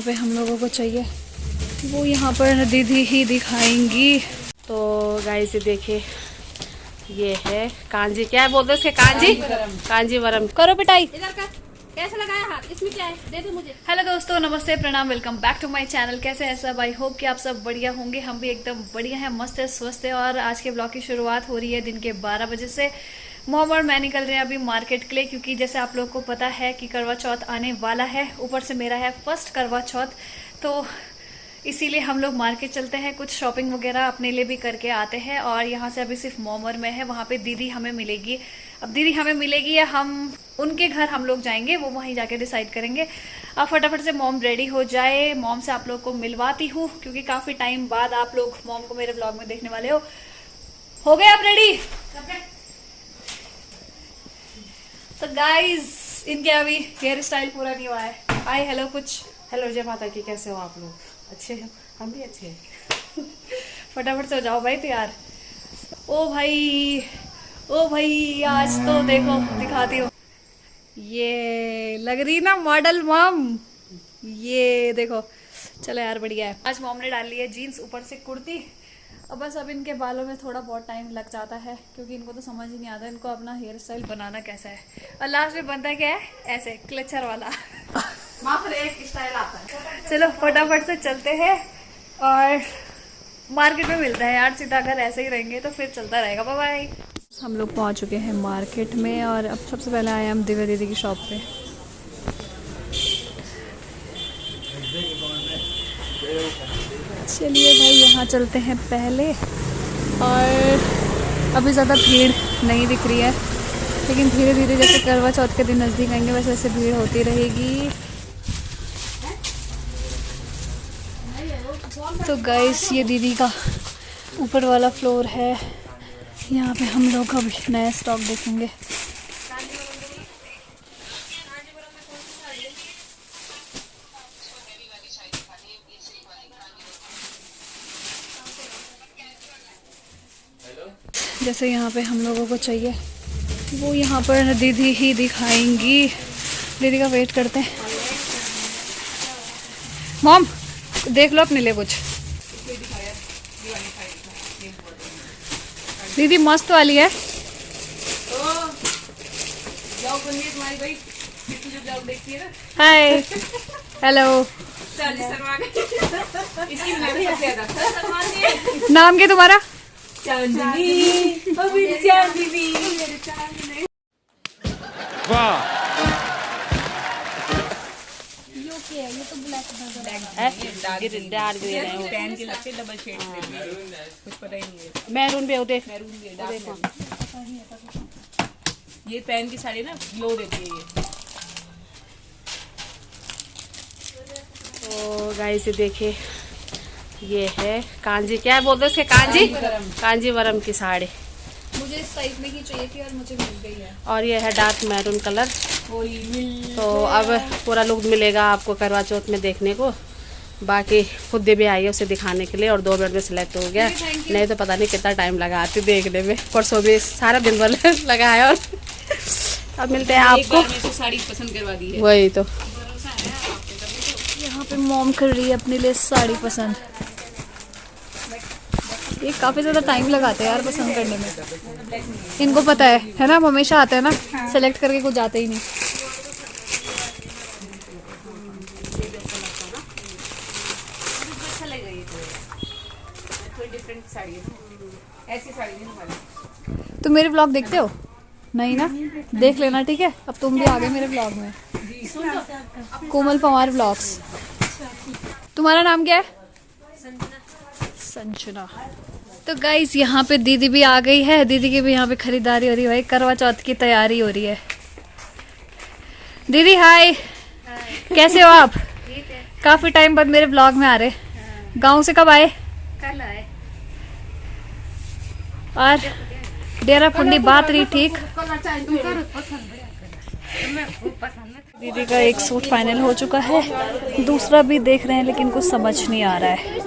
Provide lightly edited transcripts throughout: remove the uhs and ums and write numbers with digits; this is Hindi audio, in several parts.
यहाँ पे हम लोगों को चाहिए वो यहाँ पर दीदी ही दिखाएंगी। तो गाइस ये देखिए, ये है कांजी, क्या बोलते हैं इसके, कांजीवरम। करो पिटाई। कैसे लगाया हाथ, इसमें क्या है, दे दो मुझे। हेलो दोस्तों, नमस्ते, प्रणाम, welcome back to my channel. कैसे हैं सब? आई होप कि आप सब बढ़िया होंगे। हम भी एकदम बढ़िया हैं, मस्त है, स्वस्थ है। और आज के ब्लॉग की शुरुआत हो रही है दिन के 12 बजे से। मॉम और मैं निकल रहे हैं अभी मार्केट के लिए, क्योंकि जैसे आप लोग को पता है कि करवा चौथ आने वाला है। ऊपर से मेरा है फर्स्ट करवा चौथ, तो इसीलिए हम लोग मार्केट चलते हैं, कुछ शॉपिंग वगैरह अपने लिए भी करके आते हैं। और यहाँ से अभी सिर्फ मॉम और मैं है, वहाँ पे दीदी हमें मिलेगी। अब दीदी हमें मिलेगी या हम उनके घर हम लोग जाएंगे, वो वहीं जाके डिसाइड करेंगे। अब फटाफट से मॉम रेडी हो जाए। मॉम से आप लोग को मिलवाती हूँ, क्योंकि काफ़ी टाइम बाद आप लोग मॉम को मेरे ब्लॉग में देखने वाले हो गए आप रेडी? तो गाइज, इनके अभी हेयर स्टाइल पूरा नहीं हुआ है। हाय, हेलो कुछ। हेलो, जय माता की। कैसे हो आप लोग? अच्छे हैं, हम भी अच्छे हैं। फटाफट से हो जाओ भाई तैयार। ओ भाई आज तो देखो, दिखाती हूँ। ये लग रही ना मॉडल मॉम, ये देखो। चलो यार, बढ़िया है। आज मॉम ने डाल ली है जीन्स, ऊपर से कुर्ती। अब बस अब इनके बालों में थोड़ा बहुत टाइम लग जाता है, क्योंकि इनको तो समझ ही नहीं आता इनको अपना हेयर स्टाइल बनाना कैसा है। और लास्ट में बनता क्या है, ऐसे क्लचर वाला। मात्र एक स्टाइल आता है। चलो फटाफट से चलते हैं और मार्केट में मिलता है यार। सीधा अगर ऐसे ही रहेंगे तो फिर चलता रहेगा। Bye bye. हम लोग पहुंच चुके हैं मार्केट में, और अब सबसे पहले आए हम दिव्या दीदी की शॉप पे। चलिए भाई, यहाँ चलते हैं पहले। और अभी ज़्यादा भीड़ नहीं दिख रही है, लेकिन धीरे धीरे जैसे करवा चौथ के दिन नज़दीक आएंगे वैसे वैसे भीड़ होती रहेगी। तो गाइस, ये दीदी का ऊपर वाला फ्लोर है। यहाँ पे हम लोग अभी नया स्टॉक देखेंगे। जैसे यहाँ पे हम लोगों को चाहिए वो यहाँ पर दीदी ही दिखाएंगी। दीदी का वेट करते हैं। मॉम, देख लो अपने लिए कुछ। दीदी मस्त वाली है। हाय, हेलो। नाम क्या तुम्हारा? वाह, ये तो ब्लैक डार्क ग्रीन है, पेन के लगते डबल शेड कुछ पता ही नहीं है। मैरून भी होते, मैरून भी डार्क। ये पेन की साड़ी ना ग्लो देती है ये। तो गाइस ये देखिए, ये है कांजी, क्या बोलते हैं इसके, कांजीवरम की साड़ी। मुझे इस टाइप में ही चाहिए थी और मुझे मिल गई है। और ये है डार्क मैरून कलर। तो अब पूरा लुक मिलेगा आपको करवा चौथ में देखने को। बाकी खुद भी आई है उसे दिखाने के लिए, और 2 मिनट में सिलेक्ट हो गया। नहीं तो पता नहीं कितना टाइम लगा आती देखने में। परसों भी सारा दिन भर लगा है। और अब मिलते हैं आपको। साड़ी पसंद करवा दी है। वही तो, यहाँ पे मॉम कर रही है अपने लिए साड़ी पसंद। ये काफ़ी ज़्यादा टाइम लगाते हैं यार पसंद करने में। इनको पता है ना, हम हमेशा आते हैं ना, सेलेक्ट करके कुछ जाते ही नहीं। ऐसी साड़ी नहीं। तुम मेरे ब्लॉग देखते हो? नहीं ना, देख लेना ठीक है। अब तुम भी आ गए मेरे ब्लॉग में। कोमल पवार ब्लॉग्स। तुम्हारा नाम क्या है? संजना। तो गाइस, यहाँ पे दीदी भी आ गई है। दीदी की भी यहाँ पे खरीदारी हो रही है भाई, करवा चौथ की तैयारी हो रही है। दीदी हाय, कैसे हो आप? काफी टाइम बाद मेरे ब्लॉग में आ रहे। गांव से कब आए? कल आए। और डेरा पुंडी बात रही ठीक। दीदी का एक सूट फाइनल हो चुका है, दूसरा भी देख रहे हैं, लेकिन कुछ समझ नहीं आ रहा है।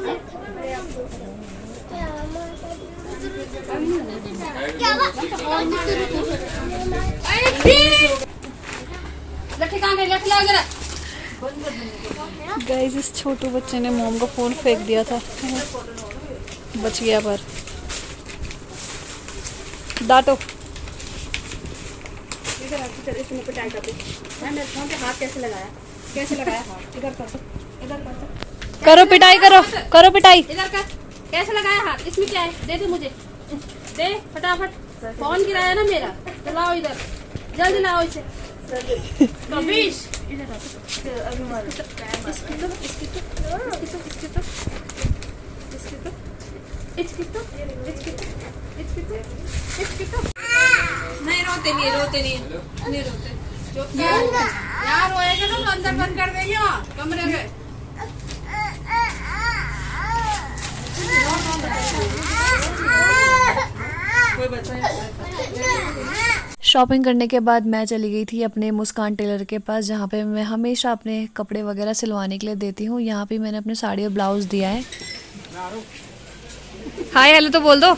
गाइस इस छोटू बच्चे ने मॉम का फोन फेंक दिया था, बच गया पर डांटो। मेरे फोन पे हाथ कैसे लगाया हाथ? इधर कर, इधर कर, करो पिटाई, करो पिटाई। इधर कर। कैसे लगाया हाथ? इसमें क्या है? दे मुझे, दे फटाफट। फोन गिराया ना मेरा, तो लाओ इधर, जल्दी लाओ इसे। कबीश नहीं रोते, नहीं रोते। यार रोएगा ना तो अंदर बंद कर देंगे वहाँ कमरे में। शॉपिंग करने के बाद मैं चली गई थी अपने मुस्कान टेलर के पास, जहाँ पे मैं हमेशा अपने कपड़े वगैरह सिलवाने के लिए देती हूँ। यहाँ पे मैंने अपने साड़ी और ब्लाउज दिया है। हाय हेलो तो बोल दो,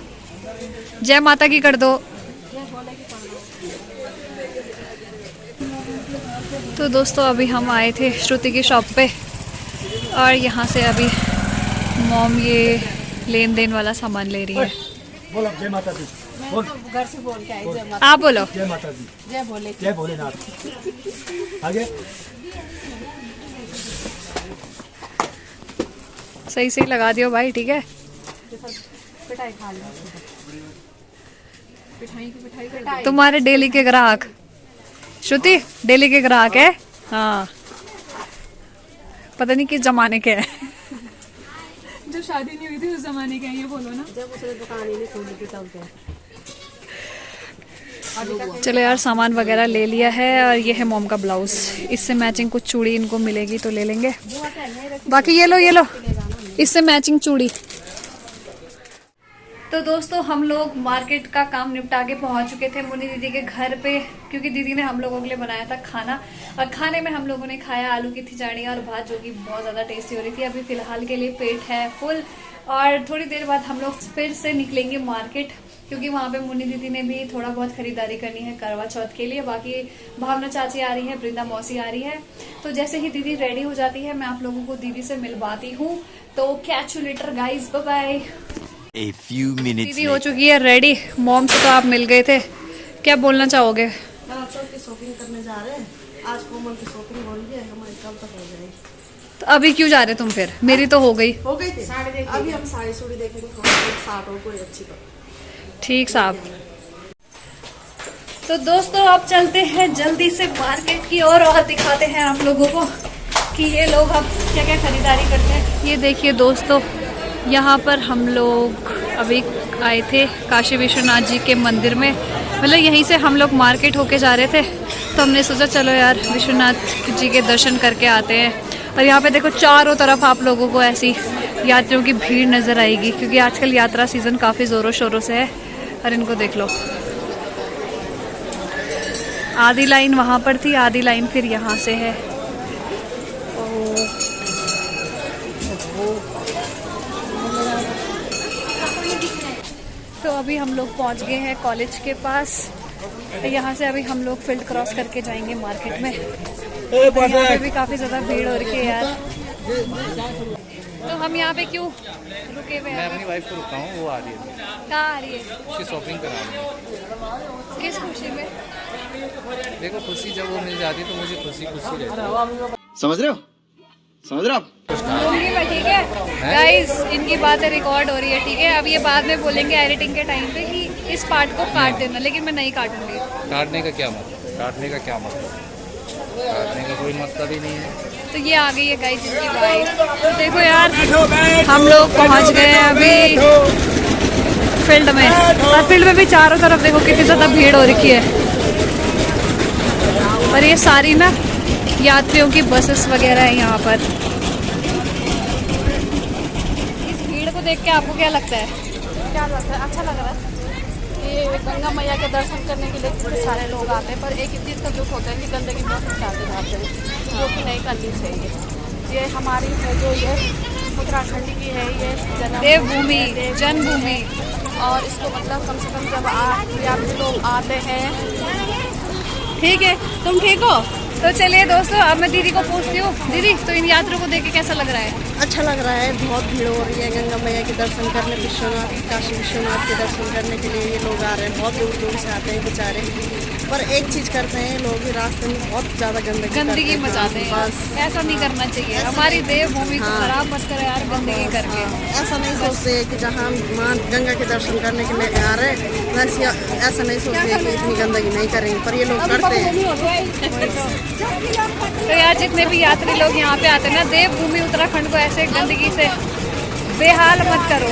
जय माता की कर दो। तो दोस्तों अभी हम आए थे श्रुति की शॉप पे और यहाँ से अभी मॉम ये लेन देन वाला सामान ले रही है। बोलो जय माता दी। बोल, घर से बोल के आई जय माता। आप बोलो जय माता दी, जय भोलेनाथ। आगे सही सही लगा दियो भाई, ठीक है। पिटाई खा लो, पिटाई कर दो। तुम्हारे डेली के ग्राहक श्रुति, डेली के ग्राहक है। हाँ पता नहीं किस जमाने के है। जो शादी नहीं हुई थी उस जमाने के, ये बोलो ना। जब उसने दुकान ही नहीं खोली थी तब के। चलो यार सामान वगैरह ले लिया है और ये है मॉम का ब्लाउज, इससे मैचिंग कुछ चूड़ी इनको मिलेगी तो ले लेंगे। बाकी ये लो इससे मैचिंग चूड़ी। तो दोस्तों हम लोग मार्केट का काम निपटा के पहुंच चुके थे मुन्नी दीदी के घर पे, क्योंकि दीदी ने हम लोगों के लिए बनाया था खाना। और खाने में हम लोगों ने खाया आलू की खिचड़ी और भात, जो कि बहुत ज़्यादा टेस्टी हो रही थी। अभी फ़िलहाल के लिए पेट है फुल और थोड़ी देर बाद हम लोग फिर से निकलेंगे मार्केट, क्योंकि वहाँ पे मुन्नी दीदी ने भी थोड़ा बहुत खरीदारी करनी है करवा चौथ के लिए। बाकी भावना चाची आ रही है, वृंदा मौसी आ रही है। तो जैसे ही दीदी रेडी हो जाती है मैं आप लोगों को दीदी से मिलवाती हूँ। तो catch you later guys, bye bye. A few minutes दीदी हो चुकी है रेडी, मॉम से तो आप मिल गए थे, क्या बोलना चाहोगे? की शॉपिंग करने जा रहे हैं आज। कोमल की शॉपिंग हो रही है, हमारी कब तक हो जाएगी? तो अभी क्यों जा रहे तुम फिर? मेरी तो हो गई। हो गई थी साड़ी देख, अभी हम साड़ी सूड़ी देखेंगे, साठ हो कोई अच्छी तो। ठीक साहब। तो दोस्तों अब चलते हैं जल्दी से मार्केट की ओर और दिखाते हैं आप लोगों को कि ये लोग अब क्या क्या खरीदारी करते हैं। ये देखिए दोस्तों, यहाँ पर हम लोग अभी आए थे काशी विश्वनाथ जी के मंदिर में, मतलब यहीं से हम लोग मार्केट होके जा रहे थे, तो हमने सोचा चलो यार विश्वनाथ जी के दर्शन करके आते हैं। और यहाँ पे देखो चारों तरफ आप लोगों को ऐसी यात्रियों की भीड़ नज़र आएगी, क्योंकि आजकल यात्रा सीज़न काफ़ी ज़ोरों शोरों से है। और इनको देख लो, आधी लाइन वहाँ पर थी, आधी लाइन फिर यहाँ से है। तो अभी हम लोग पहुंच गए हैं कॉलेज के पास। यहाँ से अभी हम लोग फील्ड क्रॉस करके जाएंगे मार्केट में। यहाँ पे भी काफ़ी ज़्यादा भीड़ हो रही है यार। तो हम यहाँ पे क्यों रुके हुए हैं? मैं अपनी वाइफ को रुका हूँ, वो आ रही है। कहाँ आ रही है? उसकी शॉपिंग करा रही है। किस खुशी में? देखो खुशी जब वो मिल जाती है तो मुझे खुशी रहती है। समझ रहे हो लूंगी मैं, ठीक है गाइस। इनकी बातें रिकॉर्ड हो रही है, ठीक है। अब ये बाद में बोलेंगे एडिटिंग के टाइम पे कि इस पार्ट को काट देना, लेकिन मैं नहीं काटूंगी। काटने का क्या मतलब? काटने का कोई मतलब ही नहीं है। तो ये आ गई है गाइस इनकी बाइक। देखो यार हम लोग पहुंच गए हैं अभी फील्ड में, और फील्ड में भी चारों तरफ देखो कितनी ज़्यादा भीड़ हो रखी है। और ये सारी ना यात्रियों की बसेस वगैरह है यहाँ पर। इस भीड़ को देख के आपको क्या लगता है? क्या लगता है? अच्छा लग रहा है। ये गंगा मैया के दर्शन करने के लिए बड़े सारे लोग आते हैं, पर एक ही चीज़ का दुख होता है कि गंदगी बहुत फैलाते जाते हैं, जो कि नहीं करनी चाहिए। ये हमारी है जो ये उत्तराखंड की है, ये देवभूमि, जन्मभूमि। और इसको मतलब कम से कम जब यात्री लोग आते हैं। ठीक है, तुम ठीक हो? तो चलिए दोस्तों, अब मैं दीदी को पूछती हूँ। दीदी, तो इन यात्रियों को देख के कैसा लग रहा है? अच्छा लग रहा है, बहुत भीड़ हो रही है गंगा मैया के दर्शन करने, विश्वनाथ काशी विश्वनाथ के दर्शन करने के लिए ये लोग आ रहे हैं, बहुत दूर दूर से आते हैं बेचारे। पर एक चीज़ करते हैं लोग, रास्ते में बहुत ज़्यादा गंदगी मचाते हैं। बस ऐसा नहीं करना चाहिए, हमारी देवभूमि को खराब मत करें यार गंदगी करके। ऐसा नहीं सोचते कि जहाँ माँ गंगा के दर्शन करने के लिए आ रहे हैं, वैसे ऐसा नहीं सोचते कि इतनी गंदगी नहीं करेंगे, पर ये लोग करते हैं। तो यार जितने भी यात्री लोग यहाँ पे आते हैं ना, देवभूमि उत्तराखंड को ऐसे गंदगी से बेहाल मत करो,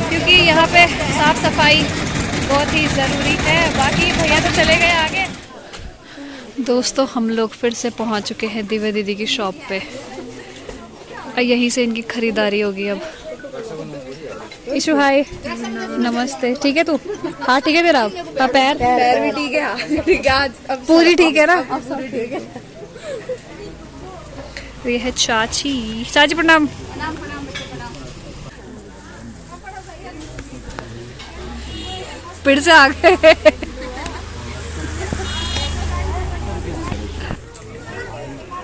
क्योंकि यहाँ पे साफ सफाई बहुत ही ज़रूरी है। बाकी भैया तो चले गए आगे। दोस्तों, हम लोग फिर से पहुँच चुके हैं दिव्या दीदी की शॉप पे। यहीं से इनकी खरीदारी होगी अब। इशू हाय, नमस्ते। ठीक है तू? हाँ ठीक है तेरा? हाँ पैर भी ठीक है। हाँ ठीक है, आज पूरी ठीक है ना? ठीक है। ये है चाची। चाची प्रणाम। फिर से आ गए।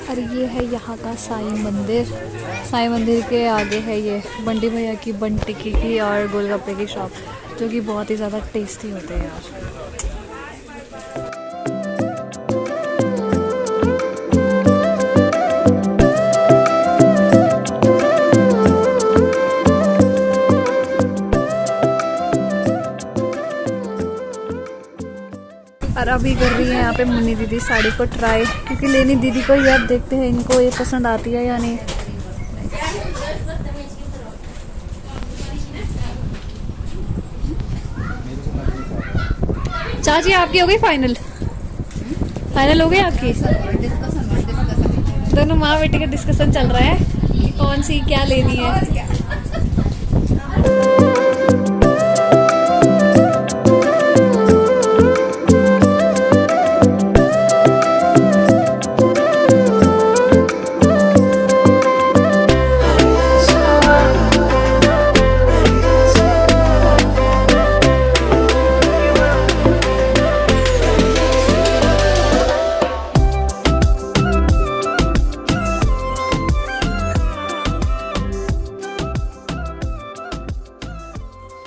और ये है यहाँ का साईं मंदिर। साईं मंदिर के आगे है ये बंटी भैया की बन टिक्की की और गोलगप्पे की शॉप, जो कि बहुत ही ज़्यादा टेस्टी होते हैं यार। और अभी कर रही है यहाँ पे मुन्नी दीदी साड़ी को ट्राई, क्योंकि लेनी दीदी को ही। अब देखते हैं इनको ये पसंद आती है या नहीं। चाची आपकी हो गई फाइनल? फाइनल हो गई आपकी? दोनों माँ बेटी का डिस्कशन चल रहा है कि कौन सी क्या लेनी है।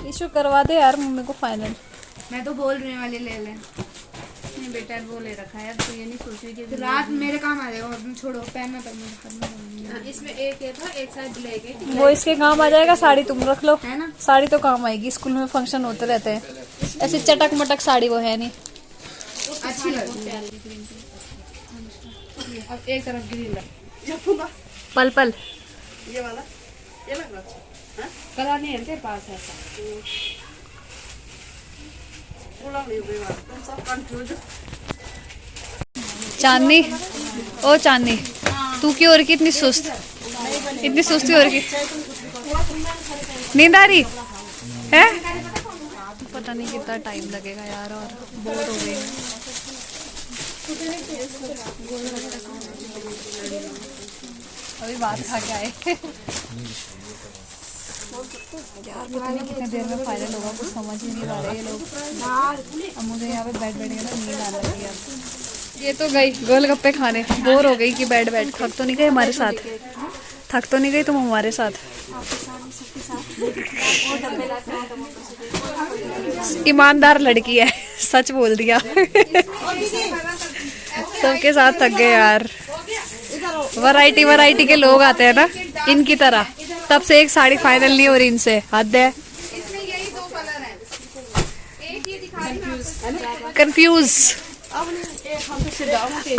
इशू करवा दे यार मम्मी को फाइनल। मैं तो बोल रही वाले ले लें। नहीं बेटा वो ले रखा है, तो ये नहीं सोच रही कि रात मेरे काम आ जाएगा। और छोड़ो, पहनना तक मुझे। इसमें एक ये था, एक साइड ब्लैक है। वो इसके काम आ जाएगा, साड़ी तुम रख लो। है ना? साड़ी तो काम आएगी, स्कूल में फंक्शन होते रहते हैं। ऐसे चटक मटक साड़ी वो है नहीं। अच्छी लगी। अब एक तरफ ग्रीन लग। पल पल ये वाला ये लग रहा है। कलर नहीं है तेरे पास ऐसा। तुम सब कंफ्यूज। चांदनी, ओ चांदनी, तू क्यों हो रही इतनी सुस्त? इतनी सुस्ती हो रही? नींद आ रही है? पता नहीं कितना टाइम लगेगा यार, और बोर हो गई। अभी बात खा के आए यार, पता नहीं कितने देर में फाइनल होगा, कुछ समझ ही नहीं आ रहा है ये लोग। अब मुझे यहाँ पे बैठ के ना नींद आने लगी है। ये तो गई गोलगप्पे खाने, बोर हो गई कि बैठ थक तो नहीं गई हमारे साथ? थक तो नहीं गई तुम हमारे साथ? ईमानदार लड़की है, सच बोल दिया। सबके साथ थक गए यार। वैरायटी के लोग आते हैं ना इनकी तरह, तब से एक साड़ी फाइनल नहीं हो रही इनसे। हद है। कंफ्यूज।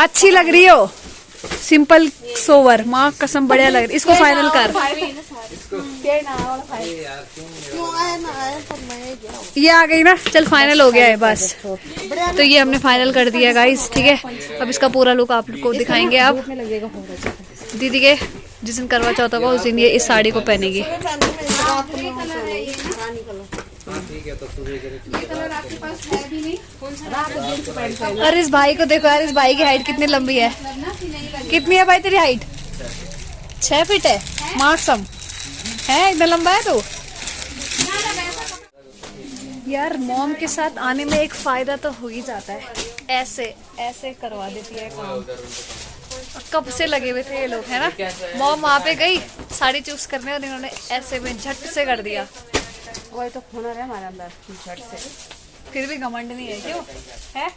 अच्छी लग रही हो, सिंपल सोवर, माँ कसम बढ़िया लग रही। इसको फाइनल कर। ये आ गई ना, चल फाइनल हो गया है बस। तो ये हमने फाइनल कर दिया गाइस, ठीक है। अब इसका पूरा लुक आप को दिखाएंगे। अब दीदी के जिस दिन करवा चौथ होगा उस दिन ये इस साड़ी को पहनेगी। अरे इस भाई को देखो यार, इस भाई की हाइट कितनी लंबी है। कितनी है भाई तेरी हाइट? 6 फीट है। मार्क्सम है, इतना लंबा है तू। यार मॉम के साथ आने में एक फायदा तो हो ही जाता है, ऐसे ऐसे करवा देती है काम। कब से लगे हुए थे ये लोग, है ना। मॉम वहाँ पे गई साड़ी चूज करने और इन्होंने ऐसे में झट से कर दिया। वही तो हुनर है हमारे अंदर, झट से। फिर भी घमंड नहीं है, क्यों है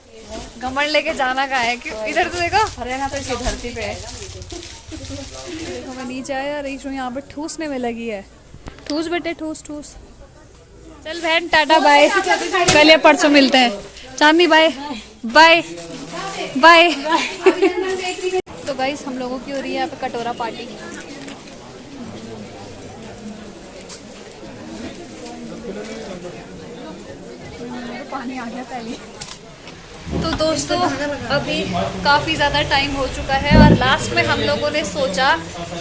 घमंड लेके जाना कहाँ है, क्यों। इधर तो देखो, रहना तो इसी धरती पे है। देखो मैं नीचे आया रही हूँ, यहाँ पे ठूसने में लगी है। ठूस बेटे ठूस ठूस। चल बहन टाटा बाय, कल या परसों मिलते हैं। चांदनी बाय बाय बाय। तो गाइस हम लोगों की हो रही है यहाँ पे कटोरा पार्टी। पानी आ गया पहले। तो दोस्तों अभी काफ़ी ज़्यादा टाइम हो चुका है और लास्ट में हम लोगों ने सोचा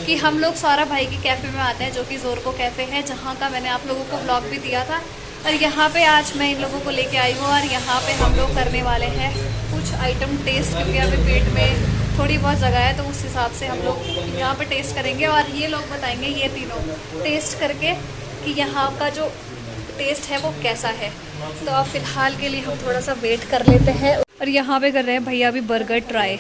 कि हम लोग सारा भाई के कैफ़े में आते हैं, जो कि ज़ोरको कैफ़े है, जहाँ का मैंने आप लोगों को व्लॉग भी दिया था। और यहाँ पे आज मैं इन लोगों को लेके आई हूँ और यहाँ पे हम लोग करने वाले हैं कुछ आइटम टेस्ट, क्योंकि अभी पेट में थोड़ी बहुत जगह है, तो उस हिसाब से हम लोग यहाँ पे टेस्ट करेंगे और ये लोग बताएंगे, ये तीनों टेस्ट करके कि यहाँ का जो टेस्ट है वो कैसा है। तो अब फिलहाल के लिए हम थोड़ा सा वेट कर लेते हैं। और यहाँ पे कर रहे हैं भैया अभी बर्गर ट्राई।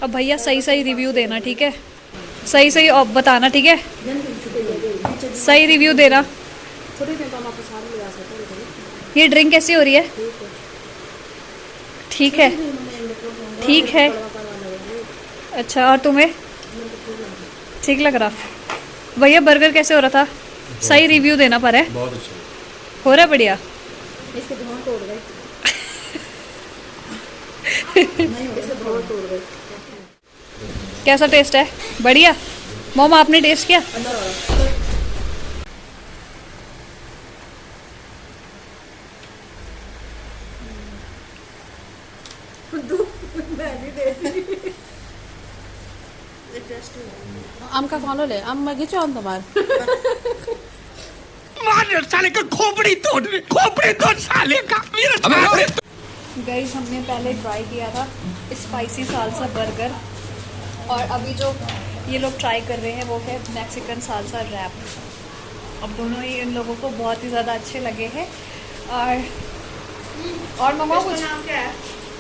अब भैया सही सही रिव्यू देना, ठीक है, सही सही बताना, ठीक है, सही रिव्यू देना। ये ड्रिंक कैसी हो रही है? ठीक है, ठीक है। अच्छा, और तुम्हें ठीक लग रहा? भैया बर्गर कैसे हो रहा था? सही रिव्यू देना पर है। बहुत अच्छा हो रहा है, बढ़िया। इसके धोन तोड़ गए। कैसा टेस्ट है? बढ़िया। मोम आपने टेस्ट किया? आम का कौन ले? आम मैं घिचो आम तुम्हारे। साले का खोपड़ी तोड़ साले का। गाइस हमने पहले ट्राई किया था स्पाइसी सालसा बर्गर और अभी जो ये लोग ट्राई कर रहे हैं वो है मैक्सिकन सालसा रैप। अब दोनों ही इन लोगों को बहुत ही ज़्यादा अच्छे लगे हैं। और मम्मा कुछ नाम क्या है?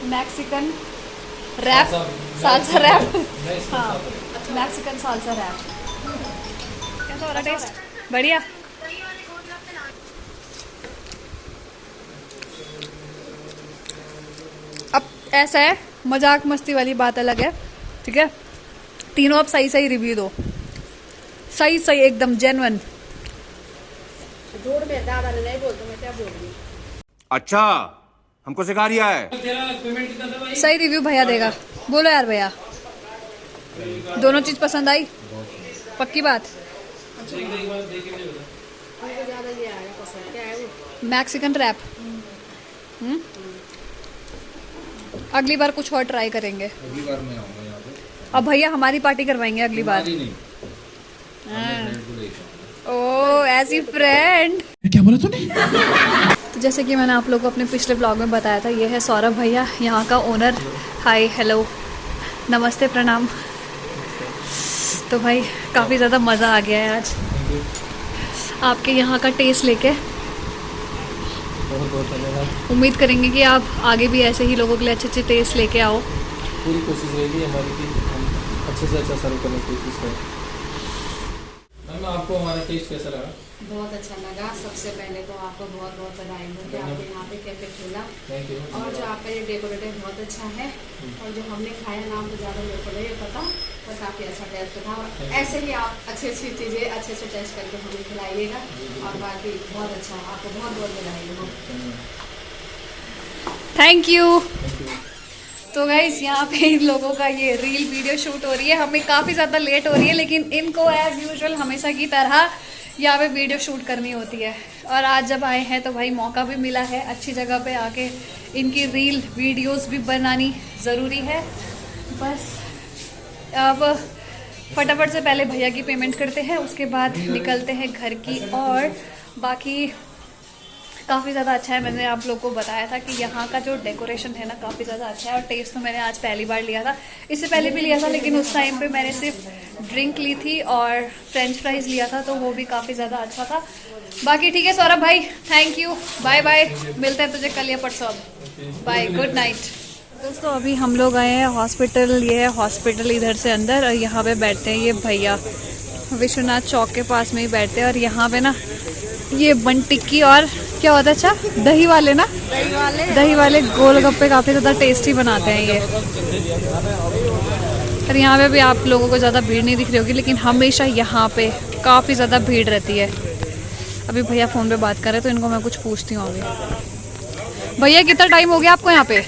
Mexican wrap salsa wrap. हाँ, मैक्सिकन सालसा रैप। कैसा हो रहा टेस्ट? बढ़िया। अब ऐसा है, मजाक मस्ती वाली बात अलग है, ठीक है। तीनों अब सही सही रिव्यू दो, सही सही एकदम जेन्युइन। जोड़ में दादा ने नहीं बोलते, मैं क्या बोल रही हूँ। अच्छा, हमको सिखा रिया है। सही रिव्यू भैया देगा। बोलो यार भैया, दोनों चीज पसंद आई? पक्की बात? Mexican wrap. अगली बार कुछ और ट्राई करेंगे। अगली बार मैं आऊंगा यहाँ पे। अब भैया हमारी पार्टी करवाएंगे अगली बार। नहीं, ओ ऐसी फ्रेंड। क्या बोला तूने? तो जैसे कि मैंने आप लोगों को अपने पिछले ब्लॉग में बताया था, ये है सौरभ भैया, यहाँ का ओनर। हाय, हेलो, नमस्ते, प्रणाम। तो भाई काफ़ी ज़्यादा मज़ा आ गया है आज आपके यहाँ का टेस्ट लेके। बहुत बहुत धन्यवाद। उम्मीद करेंगे कि आप आगे भी ऐसे ही लोगों के लिए अच्छे अच्छे टेस्ट लेके आओ। पूरी कोशिश रहेगी हमारी कि हम अच्छे से अच्छा सर्व करने की कोशिश करें। मैम आपको हमारा टेस्ट कैसा लगा? बहुत अच्छा लगा। सबसे पहले तो आपको बहुत बहुत बधाई हो कि आपके यहाँ पे कैफे खुला। Thank you. और जो आपका ये डेकोरेटिव बहुत अच्छा है और जो हमने खाया नाम तो ज़्यादा मेरे को नहीं पता, पर काफ़ी अच्छा टेस्ट था। और ऐसे ही आप अच्छी अच्छी चीज़ें अच्छे से टेस्ट करके हमें खिलाइएगा। और बाकी बहुत अच्छा, आपको बहुत बहुत बधाई हो। Thank you. तो गाइस यहाँ पे इन लोगों का ये रील वीडियो शूट हो रही है। हमें काफ़ी ज़्यादा लेट हो रही है, लेकिन इनको एज यूजुअल हमेशा की तरह यहाँ पे वीडियो शूट करनी होती है। और आज जब आए हैं तो भाई मौका भी मिला है, अच्छी जगह पे आके इनकी रील वीडियोस भी बनानी ज़रूरी है। बस अब फटाफट से पहले भैया की पेमेंट करते हैं, उसके बाद निकलते हैं घर की। और बाकी काफ़ी ज़्यादा अच्छा है। मैंने आप लोग को बताया था कि यहाँ का जो डेकोरेशन है ना काफ़ी ज़्यादा अच्छा है। और टेस्ट तो मैंने आज पहली बार लिया था, इससे पहले भी लिया था, लेकिन उस टाइम पे मैंने सिर्फ ड्रिंक ली थी और फ्रेंच फ्राइज लिया था, तो वो भी काफ़ी ज़्यादा अच्छा था। बाकी ठीक है सौरभ भाई, थैंक यू, बाय बाय, मिलते हैं तुझे कल या परसों। अब बाय, गुड नाइट। दोस्तों अभी हम लोग आए हैं हॉस्पिटल, ये है हॉस्पिटल इधर से अंदर, और यहाँ पे बैठते हैं ये भैया विश्वनाथ चौक के पास में ही बैठते हैं। और यहाँ पे ना ये बन टिक्की और क्या होता है, अच्छा दही वाले ना, दही वाले गोलगप्पे काफ़ी ज़्यादा टेस्टी बनाते हैं ये। और यहाँ पे भी आप लोगों को ज़्यादा भीड़ नहीं दिख रही होगी, लेकिन हमेशा यहाँ पे काफ़ी ज़्यादा भीड़ रहती है। अभी भैया फ़ोन पे बात कर रहे हैं, तो इनको मैं कुछ पूछती हूँ अभी। भैया कितना टाइम हो गया आपको यहाँ पे?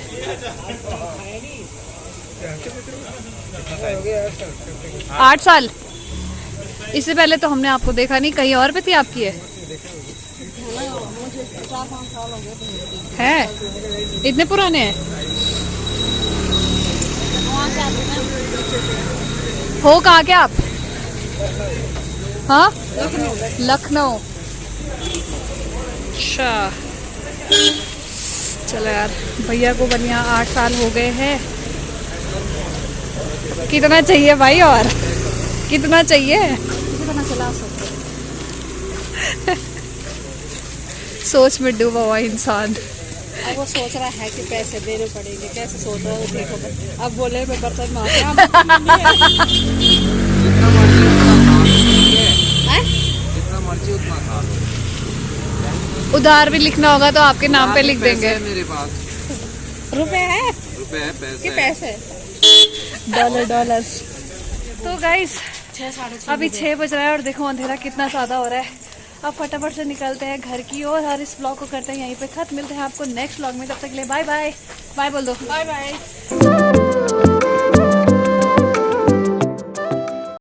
8 साल। इससे पहले तो हमने आपको देखा नहीं, कहीं और पे थी आपकी है? इतने पुराने हैं? हो कहाँ के आप? हाँ, लखनऊ। अच्छा चलो यार, भैया को बढ़िया 8 साल हो गए हैं। कितना चाहिए भाई, और कितना चाहिए? कितना चला सकते सोच में डूबा हुआ इंसान। अब वो सोच रहा है कि पैसे देने पड़ेंगे, कैसे सोच रहा है वो देखो। अब बोले मैं बर्तन मार उधार भी लिखना होगा तो आपके नाम पे लिख देंगे। मेरे पास रुपए है पैसे कि पैसे डॉलर। तो गाइस अभी 6 बज रहा है और देखो अंधेरा कितना ज़्यादा हो रहा है। अब फटाफट से निकलते हैं घर की ओर और इस ब्लॉग को करते हैं यहीं पे खत्म। मिलते हैं आपको नेक्स्ट ब्लॉग में, तब तक के लिए बाय बाय। बाय बोल दो, बाय बाय।